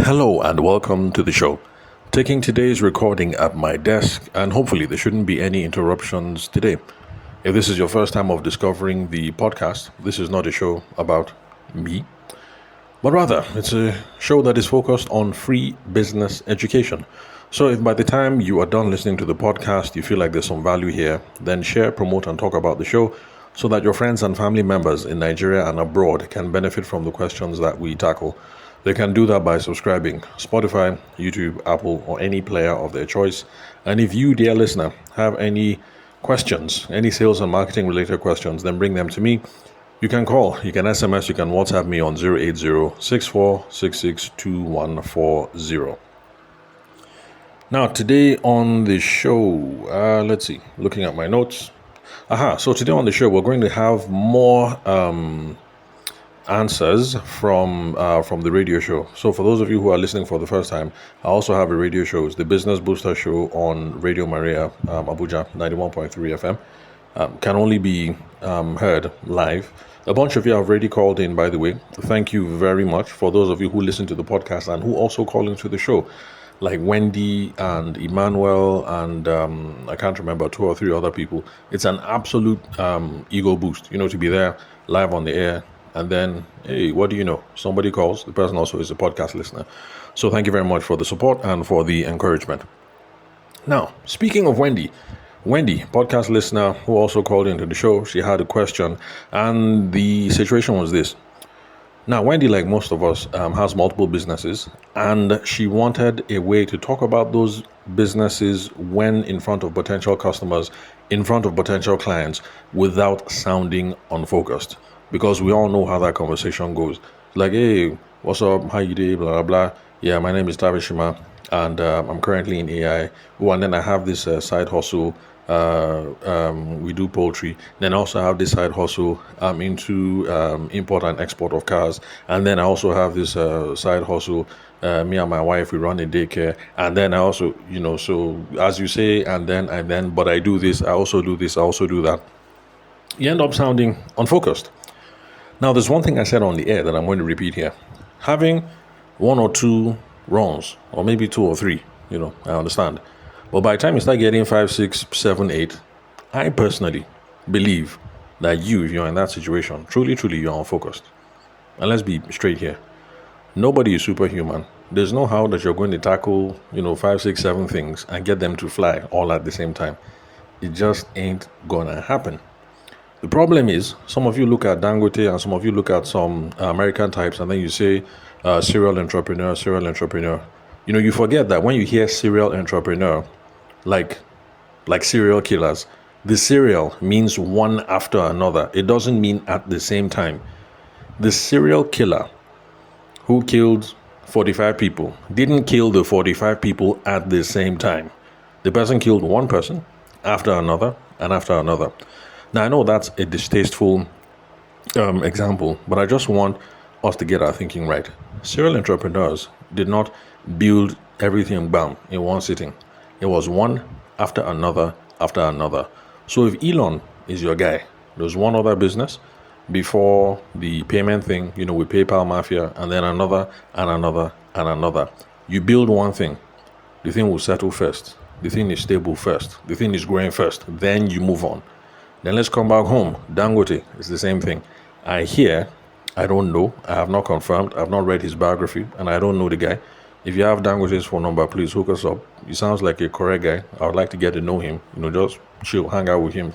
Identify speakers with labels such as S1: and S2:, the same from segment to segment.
S1: Hello and welcome to the show. Taking today's recording at my desk, and hopefully there shouldn't be any interruptions today. If this is your first time of discovering the podcast, this is not a show about me, but rather it's a show that is focused on free business education. So if by the time you are done listening to the podcast, you feel like there's some value here, then share, promote, and talk about the show so that your friends and family members in Nigeria and abroad can benefit from the questions that we tackle. They can do that by subscribing Spotify, YouTube, Apple, or any player of their choice. And if you, dear listener, have any questions, any sales and marketing related questions, then bring them to me. You can call, you can SMS, you can WhatsApp me on 080-6466-2140. Now, today on the show, let's see, looking at my notes. So today on the show, we're going to have more answers from the radio show. So for those of you who are listening for the first time, I also have a radio show. It's the Business Booster Show on Radio Maria, Abuja, 91.3 FM. Can only be heard live. A bunch of you have already called in, by the way. Thank you very much for those of you who listen to the podcast and who also call into the show, like Wendy and Emmanuel and I can't remember, 2 or 3 other people. It's an absolute ego boost, to be there live on the air. And then, hey, what do you know? Somebody calls. The person also is a podcast listener. So thank you very much for the support and for the encouragement. Now, speaking of Wendy, podcast listener who also called into the show, she had a question. And the situation was this. Now, Wendy, like most of us, has multiple businesses. And she wanted a way to talk about those businesses when in front of potential customers, in front of potential clients, without sounding unfocused. Because we all know how that conversation goes. Like, hey, what's up? How you doing? Blah, blah, blah. Yeah, my name is Tavishima, and I'm currently in AI. Oh, and then I have this side hustle. We do poultry. Then I also have this side hustle. I'm into import and export of cars. And then I also have this side hustle. Me and my wife, we run a daycare. And then I also, so as you say, and then, but I do this, I also do this, I also do that. You end up sounding unfocused. Now, there's one thing I said on the air that I'm going to repeat here. Having 1 or 2 runs, or maybe 2 or 3, I understand. But by the time you start getting 5, 6, 7, 8, I personally believe that if you're in that situation, truly, you're unfocused. And let's be straight here. Nobody is superhuman. There's no how that you're going to tackle, 5, 6, 7 things and get them to fly all at the same time. It just ain't gonna happen. The problem is, some of you look at Dangote and some of you look at some American types and then you say serial entrepreneur. You forget that when you hear serial entrepreneur, like serial killers, the serial means one after another. It doesn't mean at the same time. The serial killer who killed 45 people didn't kill the 45 people at the same time. The person killed one person after another and after another. Now, I know that's a distasteful example, but I just want us to get our thinking right. Serial entrepreneurs did not build everything bam in one sitting. It was one after another after another. So if Elon is your guy, there's one other business before the payment thing, with PayPal Mafia, and then another and another and another. You build one thing, the thing will settle first. The thing is stable first. The thing is growing first. Then you move on. Then let's come back home. Dangote is the same thing. I don't know, I have not confirmed, I've not read his biography, and I don't know the guy. If you have Dangote's phone number, please hook us up. He sounds like a correct guy. I would like to get to know him. Just chill, hang out with him.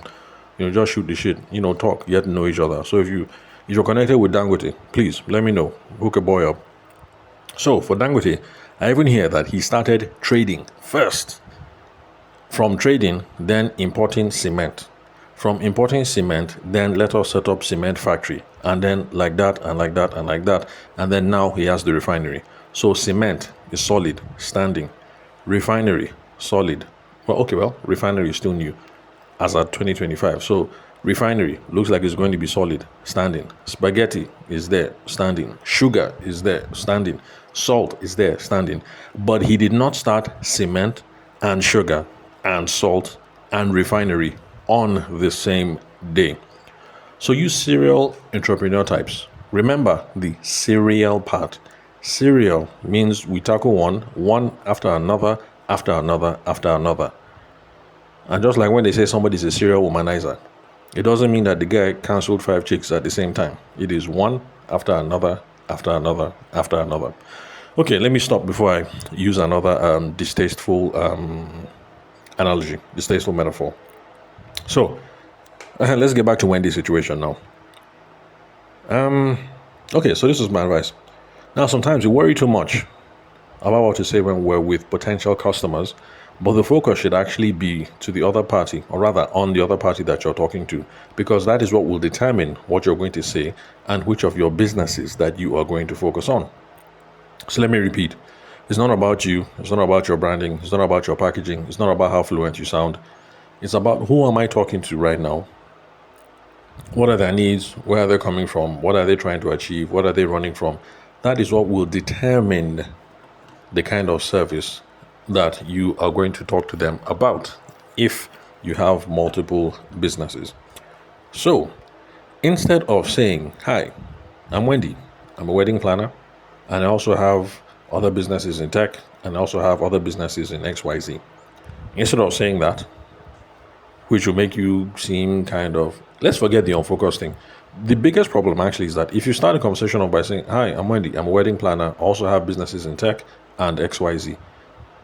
S1: Just shoot the shit. Talk, get to know each other. So if you're connected with Dangote, please let me know. Hook a boy up. So for Dangote, I even hear that he started trading first. From trading, then importing cement. From importing cement, then let us set up cement factory. And then like that and like that and like that. And then now he has the refinery. So cement is solid, standing. Refinery, solid. Refinery is still new as at 2025. So refinery looks like it's going to be solid, standing. Spaghetti is there, standing. Sugar is there, standing. Salt is there, standing. But he did not start cement and sugar and salt and refinery on the same day. So you serial entrepreneur types, remember the serial part. Serial means we tackle one after another, after another, after another. And just like when they say somebody's a serial womanizer, it doesn't mean that the guy cancelled 5 chicks at the same time. It is one after another, after another, after another. Okay, let me stop before I use another distasteful analogy, distasteful metaphor. So, let's get back to Wendy's situation now. Okay, so this is my advice. Now, sometimes we worry too much about what to say when we're with potential customers, but the focus should actually be to the other party, or rather on the other party that you're talking to, because that is what will determine what you're going to say and which of your businesses that you are going to focus on. So let me repeat. It's not about you. It's not about your branding. It's not about your packaging. It's not about how fluent you sound. It's about who am I talking to right now? What are their needs? Where are they coming from? What are they trying to achieve? What are they running from? That is what will determine the kind of service that you are going to talk to them about if you have multiple businesses. So instead of saying, hi, I'm Wendy, I'm a wedding planner, and I also have other businesses in tech, and I also have other businesses in XYZ. Instead of saying that, which will make you seem kind of, let's forget the unfocused thing. The biggest problem actually is that if you start a conversation off by saying, hi, I'm Wendy, I'm a wedding planner, I also have businesses in tech and XYZ.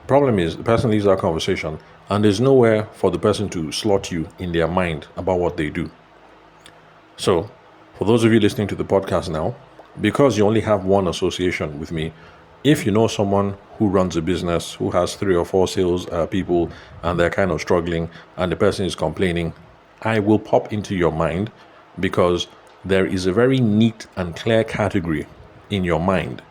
S1: Problem is, the person leaves that conversation and there's nowhere for the person to slot you in their mind about what they do. So, for those of you listening to the podcast now, because you only have one association with me, if you know someone who runs a business, who has 3 or 4 sales people, and they're kind of struggling, and the person is complaining, I will pop into your mind because there is a very neat and clear category in your mind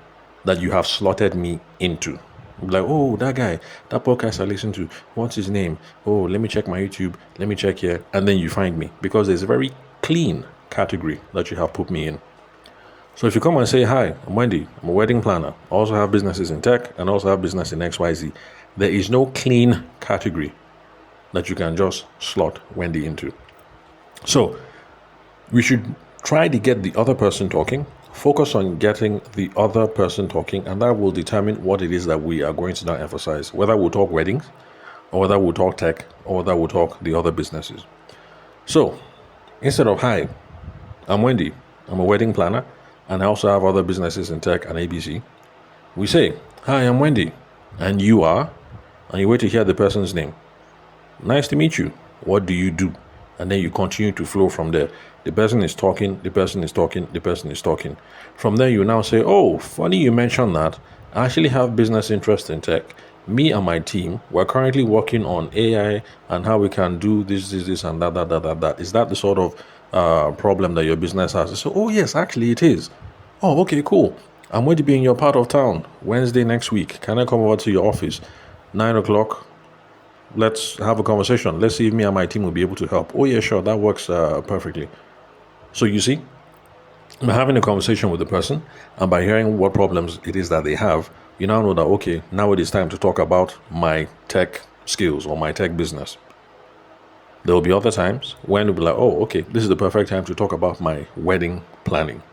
S1: that you have slotted me into. Like, oh, that guy, that podcast I listen to, what's his name? Oh, let me check my YouTube, let me check here, and then you find me because there's a very clean category that you have put me in. So if you come and say, hi, I'm Wendy, I'm a wedding planner, I also have businesses in tech and also have business in XYZ, there is no clean category that you can just slot Wendy into. So we should try to get the other person talking, focus on getting the other person talking, and that will determine what it is that we are going to now emphasize, whether we'll talk weddings, or whether we'll talk tech, or whether we'll talk the other businesses. So instead of, hi, I'm Wendy, I'm a wedding planner, and I also have other businesses in tech and ABC, we say, hi, I'm Wendy, and you are, and you wait to hear the person's name. Nice to meet you. What do you do? And then you continue to flow from there. The person is talking, the person is talking, the person is talking. From there, you now say, oh, funny you mentioned that. I actually have business interest in tech. Me and my team, we're currently working on AI and how we can do this, and that. Is that the sort of problem that your business has? So, oh, yes, actually it is. Oh, okay, cool. I'm going to be in your part of town Wednesday next week. Can I come over to your office? 9 o'clock. Let's have a conversation. Let's see if me and my team will be able to help. Oh, yeah, sure. That works perfectly. So you see, by having a conversation with the person and by hearing what problems it is that they have, you now know that, okay, now it is time to talk about my tech skills or my tech business. There will be other times when you'll be like, oh, okay, this is the perfect time to talk about my wedding planning.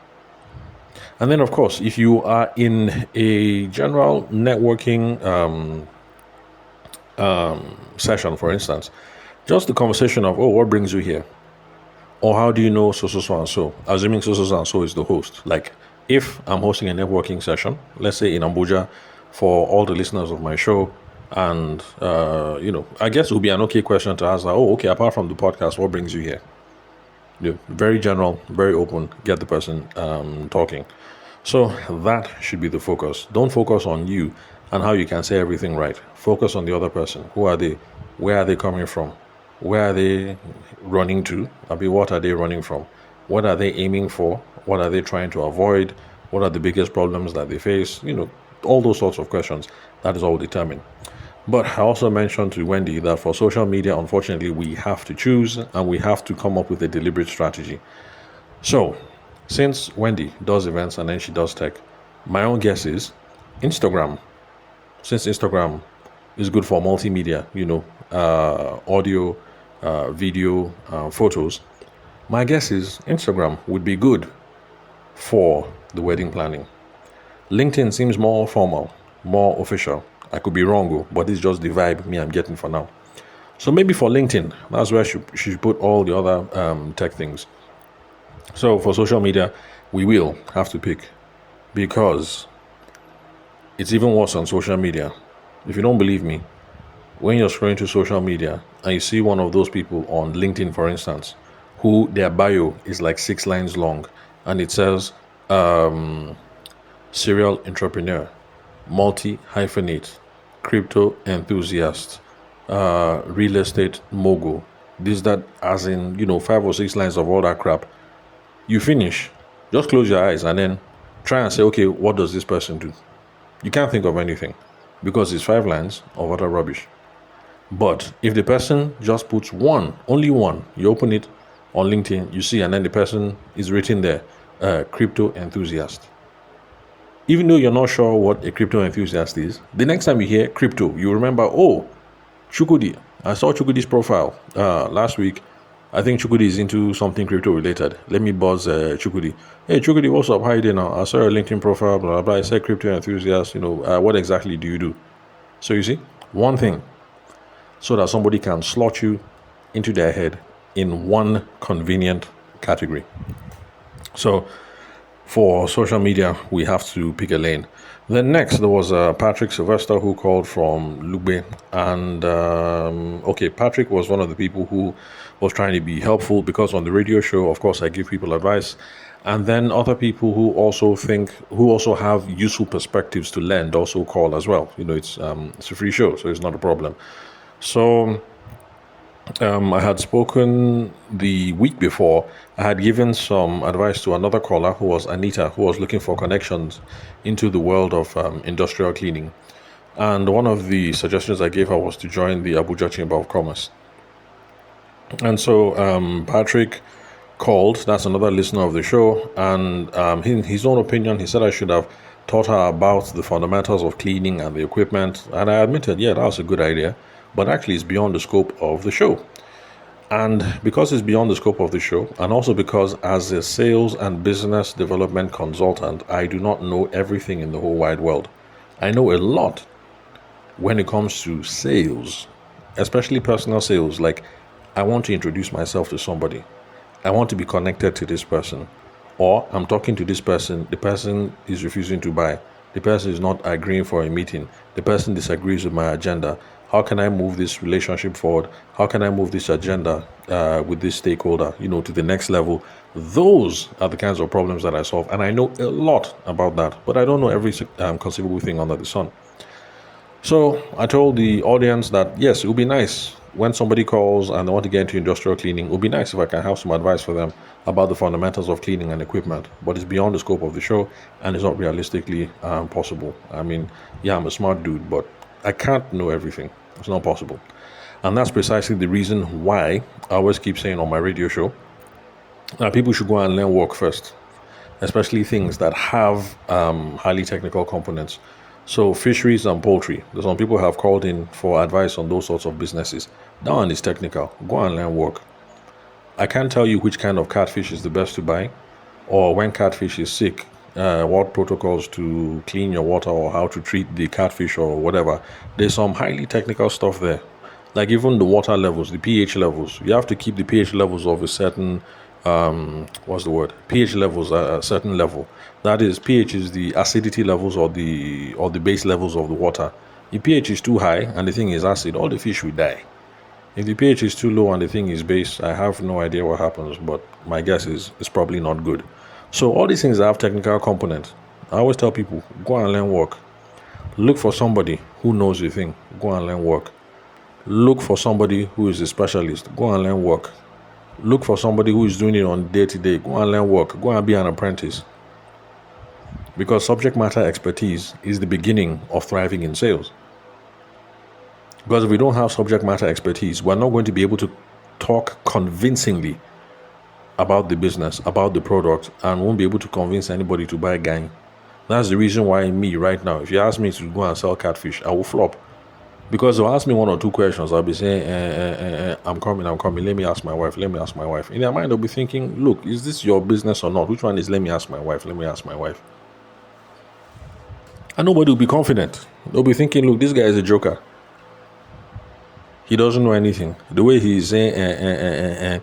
S1: And then, of course, if you are in a general networking session, for instance, just the conversation of, oh, what brings you here? Or how do you know so and so? Assuming so and so is the host. Like, if I'm hosting a networking session, let's say in Abuja, for all the listeners of my show, and, I guess it would be an okay question to ask, like, oh, okay, apart from the podcast, what brings you here? Very general, very open, get the person talking. So that should be the focus. Don't focus on you and how you can say everything right. Focus on the other person. Who are they? Where are they coming from? Where are they running to? What are they running from? What are they aiming for? What are they trying to avoid? What are the biggest problems that they face? All those sorts of questions. That is all determined. But I also mentioned to Wendy that for social media, unfortunately, we have to choose and we have to come up with a deliberate strategy. So, since Wendy does events and then she does tech, my own guess is Instagram. Since Instagram is good for multimedia, audio, video, photos, my guess is Instagram would be good for the wedding planning. LinkedIn seems more formal, more official. I could be wrong, but this is just the vibe I'm getting for now. So maybe for LinkedIn, that's where she should put all the other tech things. So for social media, we will have to pick, because it's even worse on social media. If you don't believe me, when you're scrolling through social media and you see one of those people on LinkedIn, for instance, who their bio is like 6 lines long, and it says serial entrepreneur, multi-hyphenate, crypto enthusiast, real estate mogul, that, as in, 5 or 6 lines of all that crap. You finish, just close your eyes and then try and say, okay, what does this person do? You can't think of anything, because it's 5 lines of utter rubbish. But if the person just puts only one, you open it on LinkedIn, you see, and then the person is written there, crypto enthusiast. Even though you're not sure what a crypto enthusiast is, the next time you hear crypto, you remember, oh, Chukudi. I saw Chukudi's profile last week. I think Chukudi is into something crypto related. Let me buzz Chukudi. Hey, Chukudi, what's up? How you doing now? I saw your LinkedIn profile, blah, blah, blah. I said crypto enthusiast. What exactly do you do? So you see, one thing, so that somebody can slot you into their head in one convenient category. So for social media, we have to pick a lane. Then next, there was Patrick Sylvester, who called from Lugbe. And, Patrick was one of the people who was trying to be helpful, because on the radio show, of course, I give people advice. And then other people who also have useful perspectives to lend also call as well. It's a free show, so it's not a problem. So I had spoken the week before. I had given some advice to another caller, who was Anita, who was looking for connections into the world of industrial cleaning. And one of the suggestions I gave her was to join the Abuja Chamber of Commerce. And so Patrick called. That's another listener of the show. And in his own opinion, he said I should have taught her about the fundamentals of cleaning and the equipment. And I admitted, yeah, that was a good idea. But actually, it's beyond the scope of the show. And because it's beyond the scope of the show, and also because as a sales and business development consultant, I do not know everything in the whole wide world. I know a lot when it comes to sales, especially personal sales. Like, I want to introduce myself to somebody. I want to be connected to this person. Or I'm talking to this person, the person is refusing to buy. The person is not agreeing for a meeting. The person disagrees with my agenda. How can I move this relationship forward? How can I move this agenda with this stakeholder, to the next level? Those are the kinds of problems that I solve. And I know a lot about that, but I don't know every conceivable thing under the sun. So I told the audience that, yes, it would be nice when somebody calls and they want to get into industrial cleaning. It would be nice if I can have some advice for them about the fundamentals of cleaning and equipment, but it's beyond the scope of the show, and it's not realistically possible. I mean, yeah, I'm a smart dude, but I can't know everything. It's not possible. And that's precisely the reason why I always keep saying on my radio show that people should go and learn work first, especially things that have highly technical components. So fisheries and poultry, some people have called in for advice on those sorts of businesses. That one is technical. Go and learn work. I can't tell you which kind of catfish is the best to buy, or when catfish is sick, what protocols to clean your water, or how to treat the catfish, or whatever. There's some highly technical stuff there. Like even the water levels, the pH levels. You have to keep the pH levels of a certain, pH levels at a certain level. That is, pH is the acidity levels or the base levels of the water. If pH is too high and the thing is acid, all the fish will die. If the pH is too low and the thing is base, I have no idea what happens, but my guess is it's probably not good. So all these things have technical components. I always tell people, go and learn work. Look for somebody who knows the thing. Go and learn work. Look for somebody who is a specialist. Go and learn work. Look for somebody who is doing it on day-to-day. Go and learn work. Go and be an apprentice. Because subject matter expertise is the beginning of thriving in sales. Because if we don't have subject matter expertise, we're not going to be able to talk convincingly about the business, about the product, and won't be able to convince anybody to buy gang. That's the reason why me right now, if you ask me to go and sell catfish, I will flop. Because they'll ask me 1 or 2 questions, I'll be saying, I'm coming, let me ask my wife. In their mind, they'll be thinking, look, is this your business or not? Which one is let me ask my wife? And nobody will be confident. They'll be thinking, look, this guy is a joker. He doesn't know anything. The way he's saying,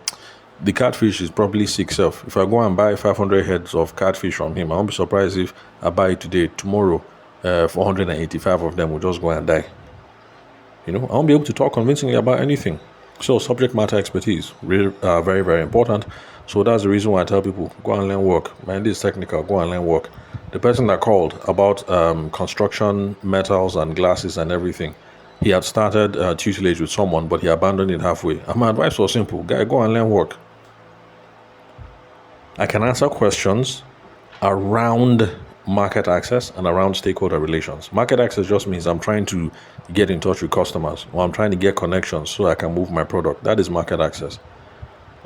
S1: the catfish is probably sick self. If I go and buy 500 heads of catfish from him, I won't be surprised if I buy it today. Tomorrow, 485 of them will just go and die. I won't be able to talk convincingly about anything. So subject matter expertise, really, very, very important. So that's the reason why I tell people, go and learn work. Man, this is technical, go and learn work. The person that called about construction, metals and glasses and everything, he had started tutelage with someone, but he abandoned it halfway. And my advice was simple, guy, go and learn work. I can answer questions around market access and around stakeholder relations. Market access just means I'm trying to get in touch with customers, or I'm trying to get connections so I can move my product. That is market access.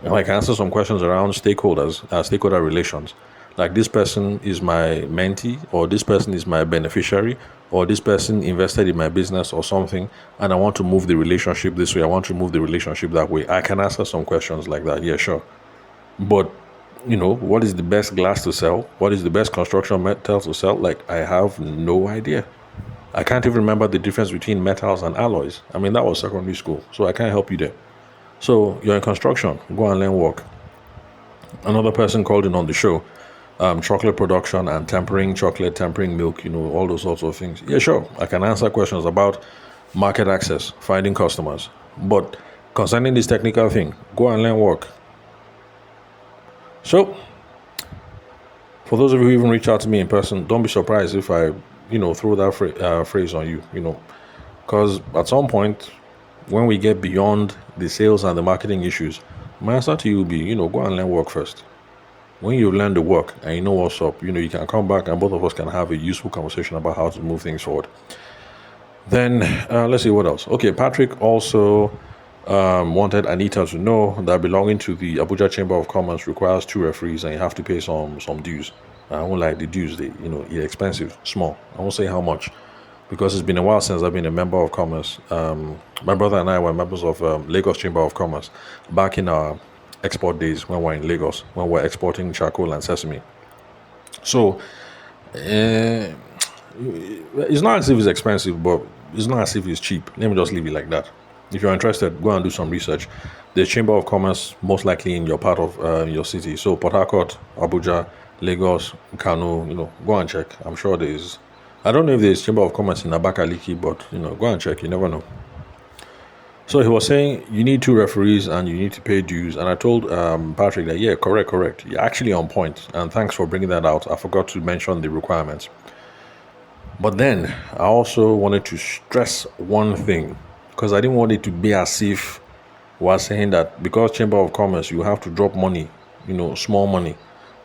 S1: And I can answer some questions around stakeholders, stakeholder relations. Like, this person is my mentee, or this person is my beneficiary, or this person invested in my business or something, and I want to move the relationship this way, I want to move the relationship that way. I can answer some questions like that, yeah, sure. But what is the best glass to sell? What is the best construction metal to sell? Like, I have no idea. I can't even remember the difference between metals and alloys. I mean, that was secondary school, so I can't help you there. So you're in construction, go and learn work. Another person called in on the show, chocolate production and tempering chocolate, tempering milk, all those sorts of things. Yeah, sure, I can answer questions about market access, finding customers. But concerning this technical thing, go and learn work. So, for those of you who even reach out to me in person, don't be surprised if I, throw that phrase on you, because at some point, when we get beyond the sales and the marketing issues, my answer to you will be, go and learn work first. When you learn the work and you know what's up, you can come back and both of us can have a useful conversation about how to move things forward. Then, let's see what else. Okay, Patrick also wanted Anita to know that belonging to the Abuja Chamber of Commerce requires 2 referees and you have to pay some dues. I won't like the dues, they're expensive, small. I won't say how much, because it's been a while since I've been a member of commerce. My brother and I were members of Lagos Chamber of Commerce back in our export days when we were in Lagos, when we were exporting charcoal and sesame. So, it's not as if it's expensive, but it's not as if it's cheap. Let me just leave it like that. If you're interested, go and do some research. The Chamber of Commerce, most likely in your part of your city. So Port Harcourt, Abuja, Lagos, Kano, go and check. I'm sure there is. I don't know if there's Chamber of Commerce in Abakaliki, but, go and check. You never know. So he was saying you need 2 referees and you need to pay dues. And I told Patrick that, yeah, correct. You're actually on point. And thanks for bringing that out. I forgot to mention the requirements. But then I also wanted to stress one thing, because I didn't want it to be as if we're saying that because Chamber of Commerce, you have to drop money, small money,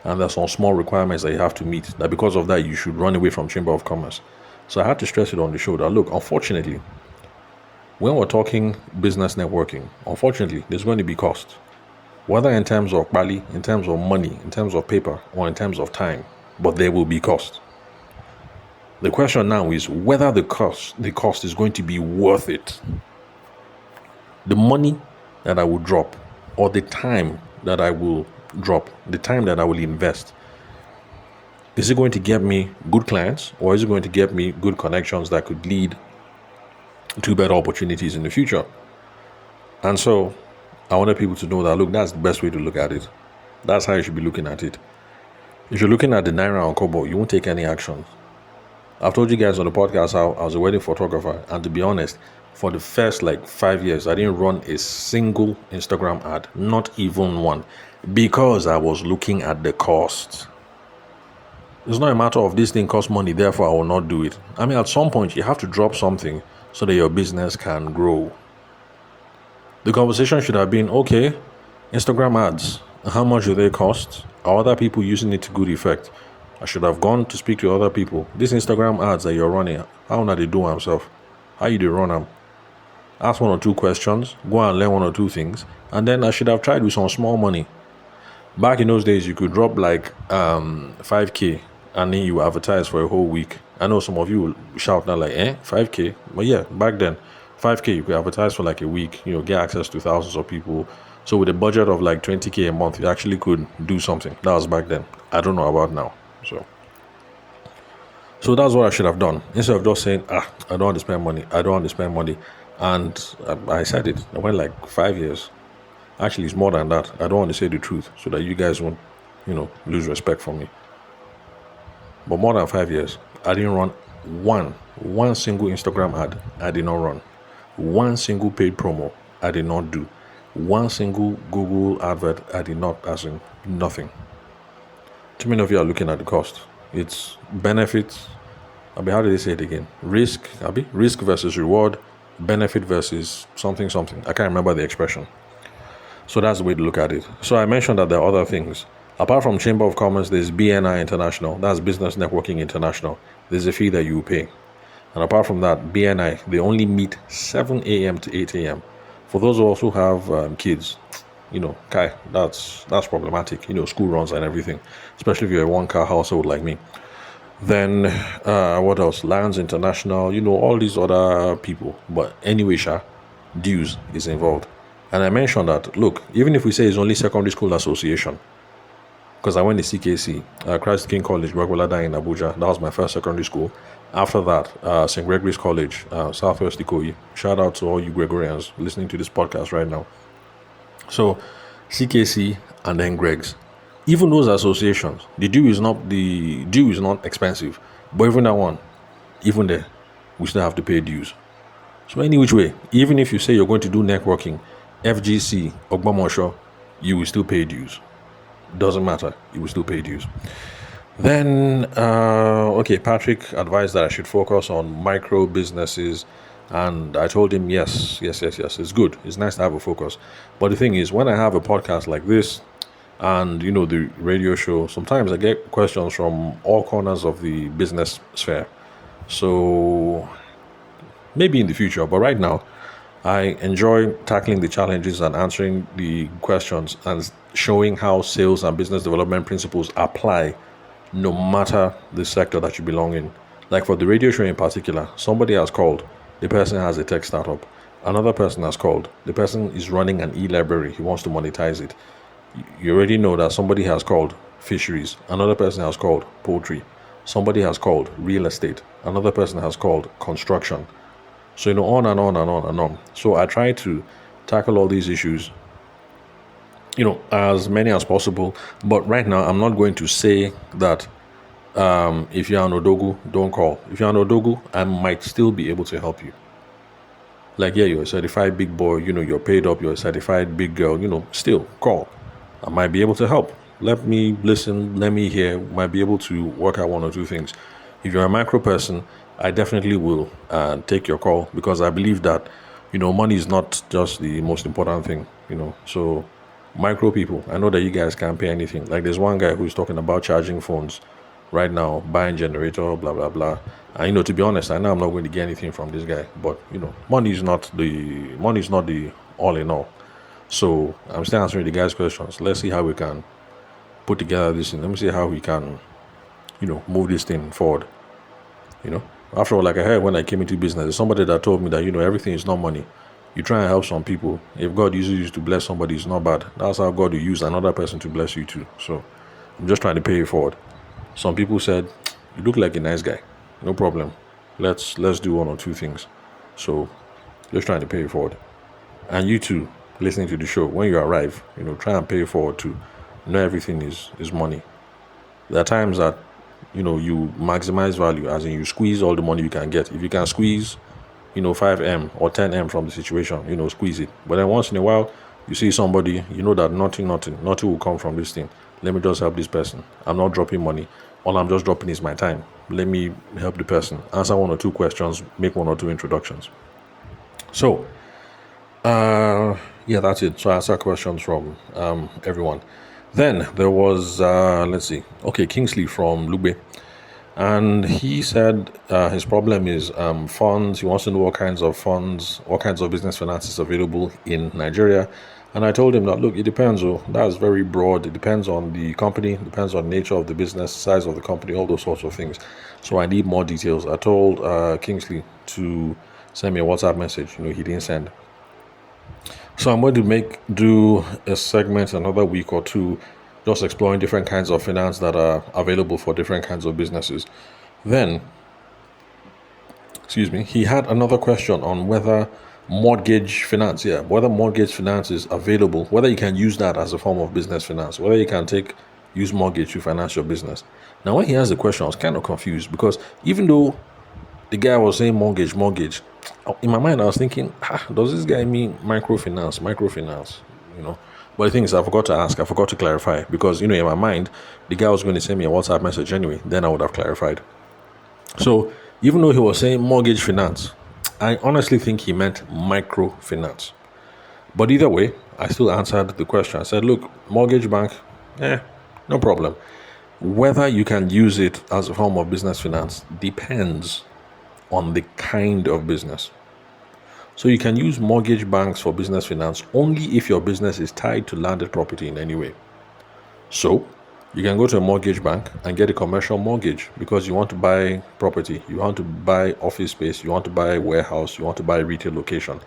S1: and there's some small requirements that you have to meet, that because of that, you should run away from Chamber of Commerce. So I had to stress it on the show that, look, unfortunately, when we're talking business networking, unfortunately, there's going to be cost. Whether in terms of bali, in terms of money, in terms of paper, or in terms of time, but there will be cost. The question now is whether the cost is going to be worth it. The money that I will drop, or the time that I will drop, the time that I will invest, is it going to get me good clients, or is it going to get me good connections that could lead to better opportunities in the future? And so I wanted people to know that, look, that's the best way to look at it. That's how you should be looking at it. If you're looking at the Naira and Kobo, you won't take any action. I've told you guys on the podcast how I was a wedding photographer, and to be honest, for the first 5 years, I didn't run a single Instagram ad, not even one, because I was looking at the cost. It's not a matter of this thing costs money, therefore I will not do it. I mean, at some point, you have to drop something so that your business can grow. The conversation should have been, okay, Instagram ads, how much do they cost? Are other people using it to good effect? I should have gone to speak to other people. These Instagram ads that you're running, how are they doing themselves? How you do run them? Ask 1 or 2 questions, go and learn 1 or 2 things, and then I should have tried with some small money. Back in those days, you could drop 5K and then you advertise for a whole week. I know some of you will shout now 5K? But yeah, back then, 5K, you could advertise for a week, get access to thousands of people. So with a budget of 20K a month, you actually could do something. That was back then. I don't know about now. So that's what I should have done. Instead of just saying, I don't want to spend money. I don't want to spend money. And I said it. I went like 5 years. Actually, it's more than that. I don't want to say the truth so that you guys won't, lose respect for me. But more than 5 years, I didn't run one single Instagram ad. I did not run. One single paid promo, I did not do. One single Google advert, I did not, as in nothing. Too many of you are looking at the cost. It's benefits. How did they say it again? Risk versus reward, benefit versus something. I can't remember the expression. So that's the way to look at it. So I mentioned that there are other things. Apart from Chamber of Commerce, there's BNI International. That's Business Networking International. There's a fee that you pay. And apart from that, BNI, they only meet 7 a.m. to 8 a.m. For those who also have kids, that's problematic. School runs and everything, especially if you're a one-car household like me. Then, what else? Lions International, all these other people. But anyway, dues is involved. And I mentioned that, look, even if we say it's only secondary school association, because I went to CKC, Christ King College, Gwagwalada in Abuja. That was my first secondary school. After that, St. Gregory's College, Southwest Ikoyi. Shout out to all you Gregorians listening to this podcast right now. So, CKC and then Greg's. Even those associations, the due is not expensive. But even that one, even there, we still have to pay dues. So any which way, even if you say you're going to do networking, FGC, Ogbomosho, you will still pay dues. Doesn't matter, you will still pay dues. Then, Patrick advised that I should focus on micro businesses. And I told him, yes, it's good. It's nice to have a focus. But the thing is, when I have a podcast like this and, the radio show, sometimes I get questions from all corners of the business sphere. So maybe in the future, but right now, I enjoy tackling the challenges and answering the questions and showing how sales and business development principles apply no matter the sector that you belong in. Like for the radio show in particular, somebody has called. The person has a tech startup. Another person has called. The person is running an e-library. He wants to monetize it. You already know that somebody has called fisheries. Another person has called poultry. Somebody has called real estate. Another person has called construction. So, on and on and on and on. So I try to tackle all these issues, as many as possible. But right now, I'm not going to say that if you're an Odogu, don't call. If you're an Odogu, I might still be able to help you. Like, yeah, you're a certified big boy, you're paid up, you're a certified big girl, still call. I might be able to help. Let me listen, let me hear, might be able to work out one or two things. If you're a micro person, I definitely will take your call because I believe that, money is not just the most important thing, So micro people, I know that you guys can't pay anything. Like there's one guy who's talking about charging phones right now, buying generator, blah, blah, blah. And, to be honest, I know I'm not going to get anything from this guy. But, money is not the all in all. So I'm still answering the guy's questions. Let's see how we can put together this thing. Let me see how we can, move this thing forward. After all, like I heard when I came into business, there's somebody that told me that, everything is not money. You try and help some people. If God uses you to bless somebody, it's not bad. That's how God will use another person to bless you too. So I'm just trying to pay you forward. Some people said, you look like a nice guy. No problem. Let's do one or two things. So just trying to pay you forward. And you too, listening to the show, when you arrive, try and pay it forward too. Not everything is money. There are times that, you maximize value, as in you squeeze all the money you can get. If you can squeeze, 5M or 10M from the situation, squeeze it. But then once in a while, you see somebody, that nothing will come from this thing. Let me just help this person. I'm not dropping money. All I'm just dropping is my time. Let me help the person. Answer one or two questions, make one or two introductions. So, that's it. So I answer questions from everyone. Then there was, Kingsley from Lugbe. And he said his problem is funds. He wants to know what kinds of funds, what kinds of business finances available in Nigeria. And I told him that, look, it depends. That's very broad. It depends on the company, depends on the nature of the business, size of the company, all those sorts of things. So I need more details. I told Kingsley to send me a WhatsApp message. He didn't send. So I'm going to do a segment another week or two, just exploring different kinds of finance that are available for different kinds of businesses. Then, he had another question on whether whether mortgage finance is available, whether you can use that as a form of business finance, whether you can use mortgage to finance your business. Now, when he asked the question, I was kind of confused because even though the guy was saying mortgage, in my mind, I was thinking, does this guy mean microfinance, But the thing is, I forgot to clarify because, in my mind, the guy was going to send me a WhatsApp message anyway. Then I would have clarified. So even though he was saying mortgage finance, I honestly think he meant microfinance. But either way, I still answered the question. I said, look, mortgage bank, no problem. Whether you can use it as a form of business finance depends on the kind of business. So you can use mortgage banks for business finance only if your business is tied to landed property in any way. So you can go to a mortgage bank and get a commercial mortgage because you want to buy property, you want to buy office space, you want to buy a warehouse, you want to buy a retail location.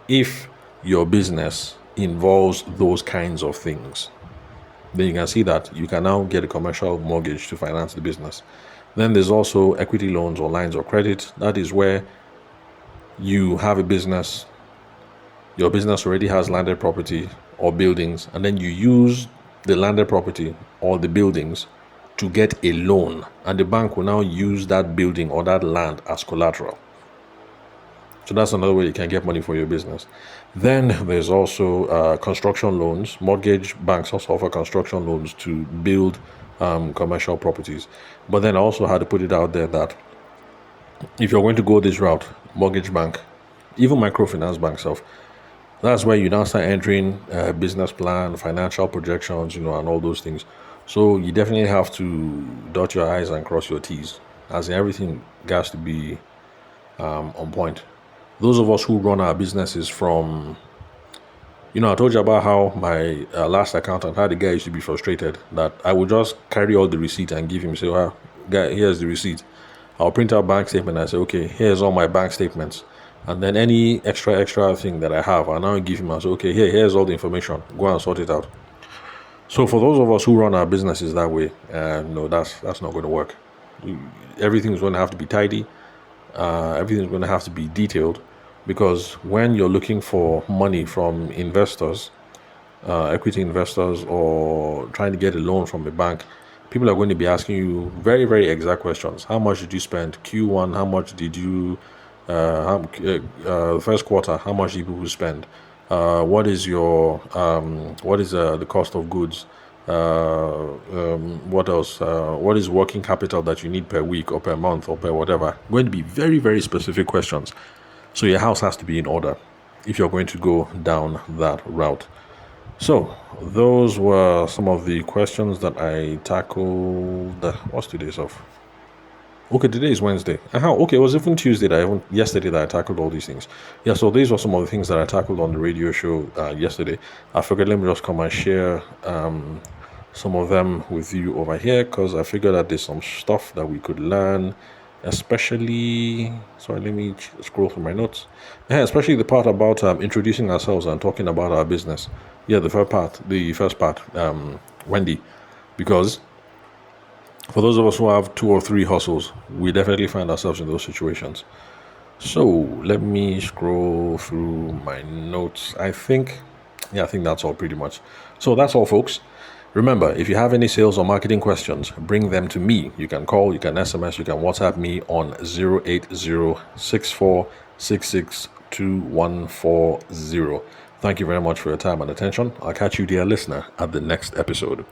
S1: If your business involves those kinds of things, then you can see that you can now get a commercial mortgage to finance the business. Then there's also equity loans or lines of credit. That is where you have a business, your business already has landed property or buildings, and then you use the landed property or the buildings to get a loan, and the bank will now use that building or that land as collateral. So that's another way you can get money for your business. Then there's also construction loans. Mortgage banks also offer construction loans to build commercial properties. But then I also had to put it out there that if you're going to go this route, mortgage bank, even microfinance bank self, that's where you now start entering business plan, financial projections, and all those things. So you definitely have to dot your I's and cross your T's, as in everything has to be on point. Those of us who run our businesses from, I told you about how my last accountant, how the guy used to be frustrated that I would just carry all the receipt and give him, say, well, guy, here's the receipt. I'll print out bank statement and I say, okay, here's all my bank statements. And then any extra thing that I have, I'll now give him and say, okay, here's all the information. Go and sort it out. So for those of us who run our businesses that way, no, that's not going to work. Everything's going to have to be tidy. Everything's going to have to be detailed, because when you're looking for money from investors, equity investors, or trying to get a loan from a bank, people are going to be asking you very, very exact questions. How much did you spend? Q1, how much did you, first quarter, how much did you spend? What is the cost of goods? What else? What is working capital that you need per week or per month or per whatever? Going to be very, very specific questions. So your house has to be in order if you're going to go down that route. So those were some of the questions that I tackled. What's today's off? Okay, today is Wednesday. Okay, it was even Tuesday yesterday that I tackled all these things. Yeah, so these were some of the things that I tackled on the radio show yesterday. I figured let me just come and share some of them with you over here, because I figured that there's some stuff that we could learn, especially, sorry, let me scroll through my notes. Yeah, especially the part about introducing ourselves and talking about our business. Yeah, the first part, Wendy, because for those of us who have 2 or 3 hustles, we definitely find ourselves in those situations. So let me scroll through my notes. I think that's all pretty much. So that's all, folks. Remember, if you have any sales or marketing questions, bring them to me. You can call, you can SMS, you can WhatsApp me on 080-6466-2140. Thank you very much for your time and attention. I'll catch you, dear listener, at the next episode.